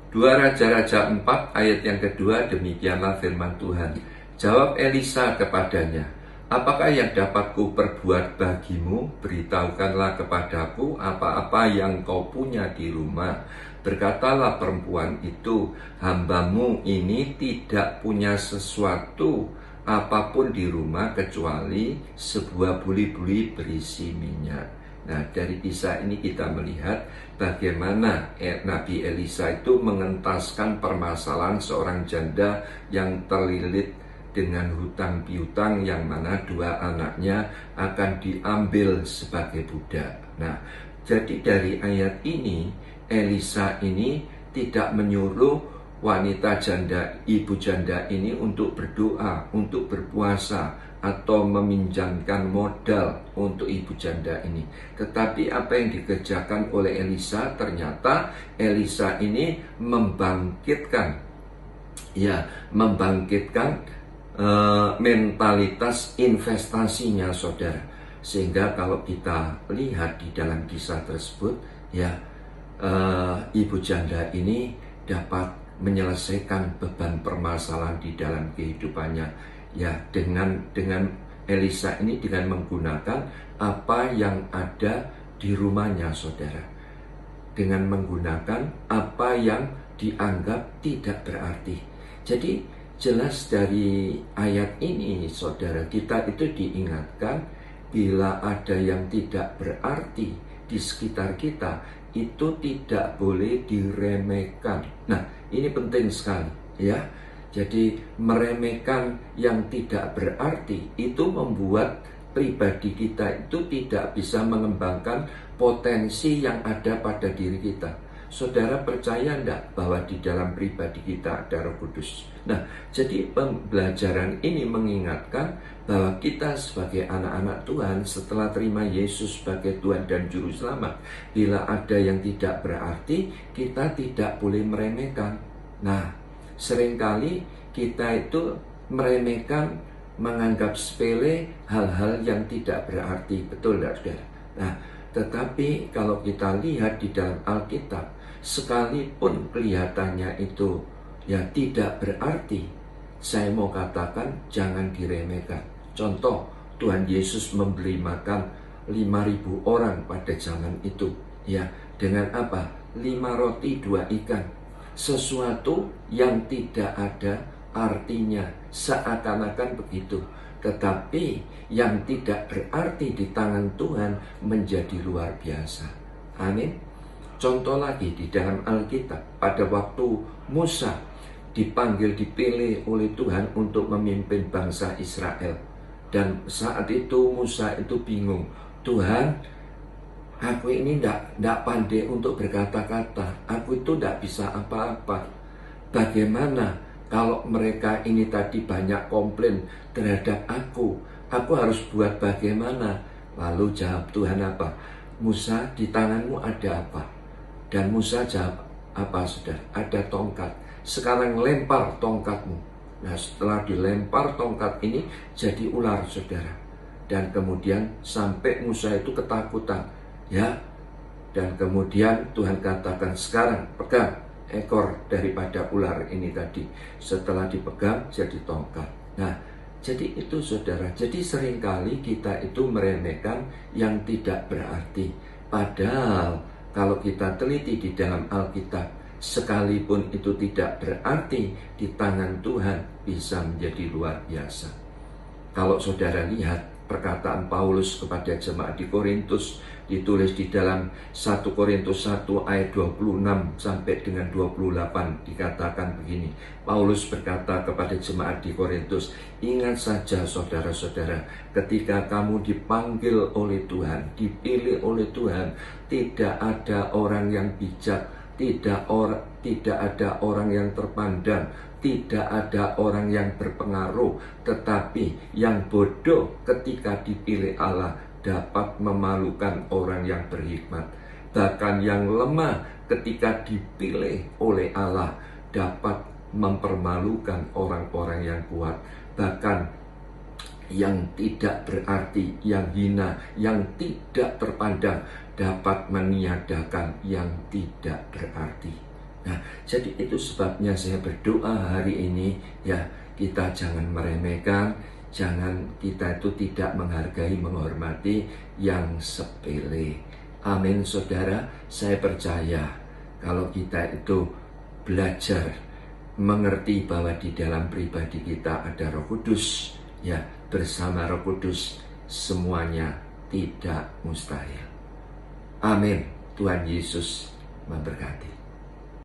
2 Raja-Raja 4 ayat yang kedua, demikianlah firman Tuhan. Jawab Elisa kepadanya, apakah yang dapat ku perbuat bagimu? Beritahukanlah kepadaku apa-apa yang kau punya di rumah. Berkatalah perempuan itu, hambamu ini tidak punya sesuatu apapun di rumah kecuali sebuah buli-buli berisi minyak. Nah, dari kisah ini kita melihat bagaimana Nabi Elisa itu mengentaskan permasalahan seorang janda yang terlilit dengan hutang piutang, yang mana 2 anaknya akan diambil sebagai budak. Nah, jadi dari ayat ini, Elisa ini tidak menyuruh wanita janda, ibu janda ini untuk berdoa, untuk berpuasa, atau meminjamkan modal untuk ibu janda ini. Tetapi apa yang dikerjakan oleh Elisa, ternyata Elisa ini membangkitkan mentalitas investasinya, saudara. Sehingga kalau kita lihat di dalam kisah tersebut, ibu janda ini dapat menyelesaikan beban permasalahan di dalam kehidupannya. Dengan Elisa ini, dengan menggunakan apa yang ada di rumahnya, saudara. Dengan menggunakan apa yang dianggap tidak berarti. Jadi jelas dari ayat ini, saudara, kita itu diingatkan bila ada yang tidak berarti di sekitar kita, itu tidak boleh diremehkan. Nah, ini penting sekali, ya. Jadi meremehkan yang tidak berarti itu membuat pribadi kita itu tidak bisa mengembangkan potensi yang ada pada diri kita. Saudara percaya enggak bahwa di dalam pribadi kita ada Roh Kudus? Nah, jadi pembelajaran ini mengingatkan bahwa kita sebagai anak-anak Tuhan, setelah terima Yesus sebagai Tuhan dan Juru Selamat, bila ada yang tidak berarti, kita tidak boleh meremehkan. Nah, seringkali kita itu meremehkan, menganggap sepele hal-hal yang tidak berarti. Betul tidak, saudara? Nah, tetapi kalau kita lihat di dalam Alkitab, sekalipun kelihatannya itu tidak berarti, saya mau katakan jangan diremehkan. Contoh, Tuhan Yesus memberi makan 5.000 orang pada zaman itu. Dengan apa? 5 roti 2 ikan. Sesuatu yang tidak ada artinya, seakan-akan begitu. Tetapi yang tidak berarti di tangan Tuhan menjadi luar biasa. Amin. Contoh lagi di dalam Alkitab, pada waktu Musa dipilih oleh Tuhan untuk memimpin bangsa Israel. Dan saat itu Musa itu bingung, Tuhan, aku ini tidak pandai untuk berkata-kata. Aku itu tidak bisa apa-apa. Bagaimana kalau mereka ini tadi banyak komplain terhadap aku? Aku harus buat bagaimana? Lalu jawab Tuhan apa? Musa, di tanganmu ada apa? Dan Musa jawab apa, saudara? Ada tongkat. Sekarang lempar tongkatmu. Nah, setelah dilempar tongkat ini jadi ular, saudara. Dan kemudian sampai Musa itu ketakutan. Dan kemudian Tuhan katakan, sekarang pegang ekor daripada ular ini tadi. Setelah dipegang jadi tongkat. Nah, jadi itu, saudara. Jadi seringkali kita itu meremehkan yang tidak berarti. Padahal kalau kita teliti di dalam Alkitab, sekalipun itu tidak berarti, di tangan Tuhan bisa menjadi luar biasa. Kalau saudara lihat perkataan Paulus kepada jemaat di Korintus, ditulis di dalam 1 Korintus 1 ayat 26 sampai dengan 28, dikatakan begini. Paulus berkata kepada jemaat di Korintus, ingat saja saudara-saudara, ketika kamu dipanggil oleh Tuhan, dipilih oleh Tuhan, tidak ada orang yang bijak, tidak ada orang yang terpandang, tidak ada orang yang berpengaruh, tetapi yang bodoh ketika dipilih Allah dapat memalukan orang yang berhikmat. Bahkan yang lemah ketika dipilih oleh Allah dapat mempermalukan orang-orang yang kuat. Bahkan yang tidak berarti, yang hina, yang tidak terpandang dapat meniadakan yang tidak berarti. Nah, Jadi itu sebabnya saya berdoa hari ini, ya, kita jangan meremehkan, jangan kita itu tidak menghargai, menghormati yang sepele. Amin, saudara. Saya percaya kalau kita itu belajar mengerti bahwa di dalam pribadi kita ada Roh Kudus, ya, bersama Roh Kudus semuanya tidak mustahil. Amin. Tuhan Yesus memberkati.